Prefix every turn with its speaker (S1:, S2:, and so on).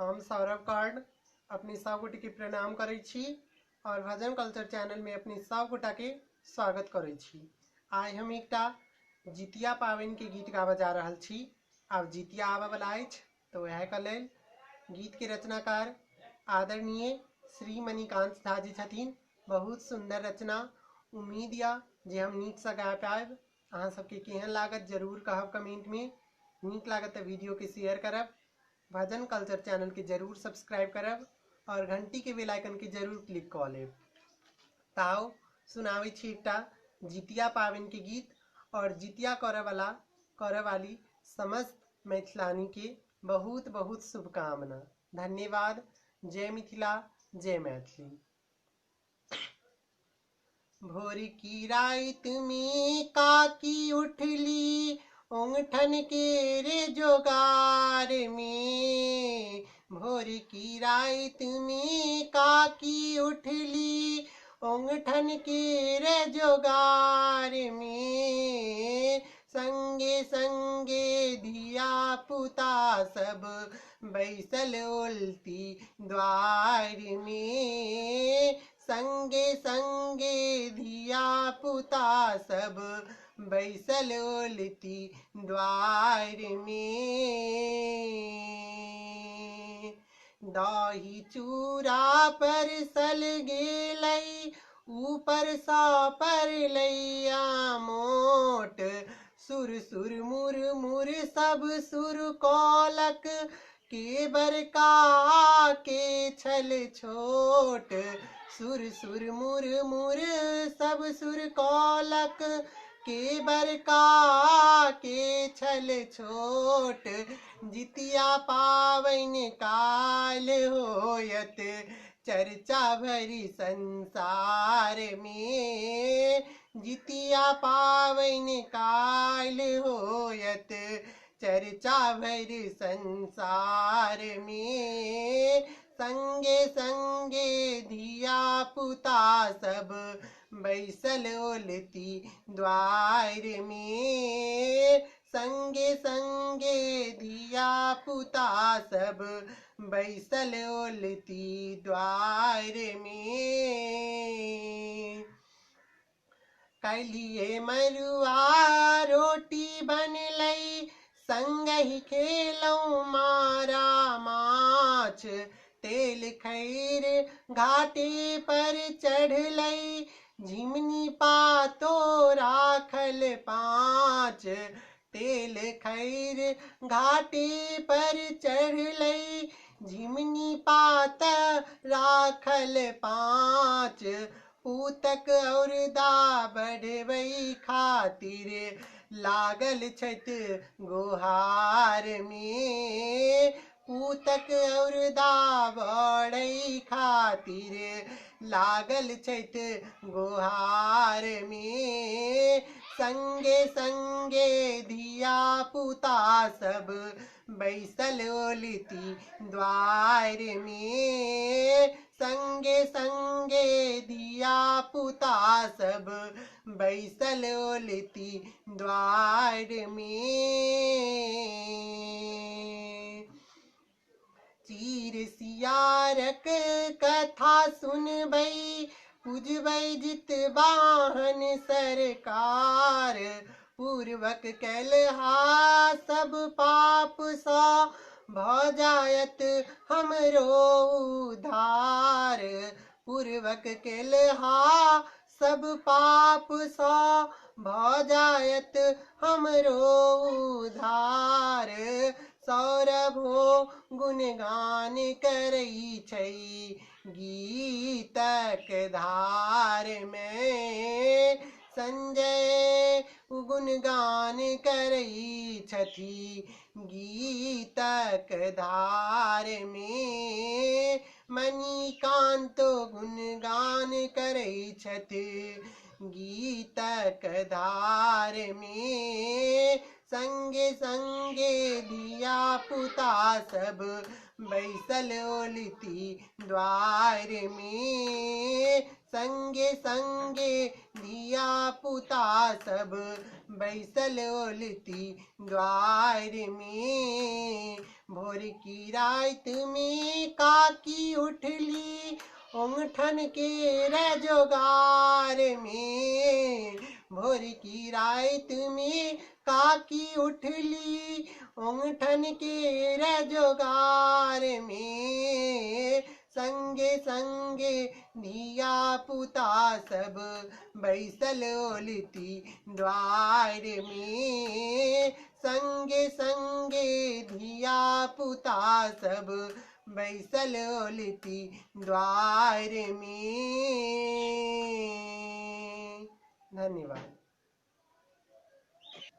S1: हम सौरभ कर्ण अपनी सब गोटे के प्रणाम करै छी और भजन कल्चर चैनल में अपनी सब गोटा के स्वागत करै छी। आइ हम एकटा जितिया पावनि के गीत गाबऽ जा रहल छी। आब जितिया आबऽ वाला अछि तो वह के लेल गीत के रचनाकार आदरणीय श्री मणिकांत झा जी छथिन। बहुत सुंदर रचना, उम्मीद या जे हम नीक से गा पायब। अहाँ सबके केहन लागत जरूर कहब कमेंट में। नीक लागत तो वीडियो के शेयर करब, भजन कल्चर चैनल के जरूर सब्सक्राइब करब और घंटी के बेल आइकन के जरूर क्लिक कऽ लेब। ताओ सुनावे छी एकटा जितिया पावनि के गीत और जितिया करे वाली समस्त मैथिलानी के बहुत बहुत शुभकामना। धन्यवाद। जय मिथिला, जय मैथिली। भोर की रात में काकी उठली ओंगठन के रे जोगार में। भोर की रात में काकी उठली ओंगठन के रे जोगार में। संगे संगे धिया पुता सब बैसल ओलती द्वार में। संगे संगे धिया पुता सब बैसल ओलती द्वार में। दही चूड़ा पर सल गेलै ऊपर सा पर लैया मोट। सुर सुर मुर मुर सब सुर कौलक के बरका के छल छोट। सुर सुर मुर मुर सब सुर कौलक के बरका के छल छोट। जितिया पावनि काल होयत चर्चा भरी संसार में। जितिया पावनि काल होयत चर्चा भरी संसार में। संगे संगे धिया पुता सब बैसल ओलती द्वार में। संगे संगे धिया पुता सब बैसल ओलती द्वार में। कलिए मरुआ रोटी बनलै संगहि खेलौं मारा माछ। तेल खैर घाटे पर चढ़लै झिमनी पातो राखल पाँच। तेल खैर घाटे पर चढ़लै झिमनी पात राखल पाँच। पूतक और दा बढ़बै खातिर लागल छथि गोहार में। पूतक और दा बढ़ै खातिर लागल छथि गोहार में। संगे संगे धिया पुता सब बैसल ओलती द्वार में। संगे संगे धिया पुता सब बैसल ओलती द्वार में। चीर सियारक कथा सुनबै पूजबै जितवाहन सरकार। पूर्वक केलहा सब पाप सा भ जायत हमरो उद्धार। पूर्वक केलहा सब पाप सा भ जायत हमरो उद्धार। सौरभो गुणगान करै छै गीतक धार में। संजय गुणगान करै छथि गीतक धार में। मणिकांत गुणगान करै छथि गीतक धार में। संगे संगे धिया पुता सब बैसल ओलती द्वार में। संगे संगे धिया पुता सब बैसल ओलती द्वार में। भोर की रात में काकी उठली ओंगठन के रजोगार में। भोर की रात में काकी उठली ओंगठन के रजोगार में। संगे संगे धिया पुता सब बैसल ओलती द्वार में। संगे संगे धिया पुता सब बैसल ओलती द्वार में। धन्यवाद।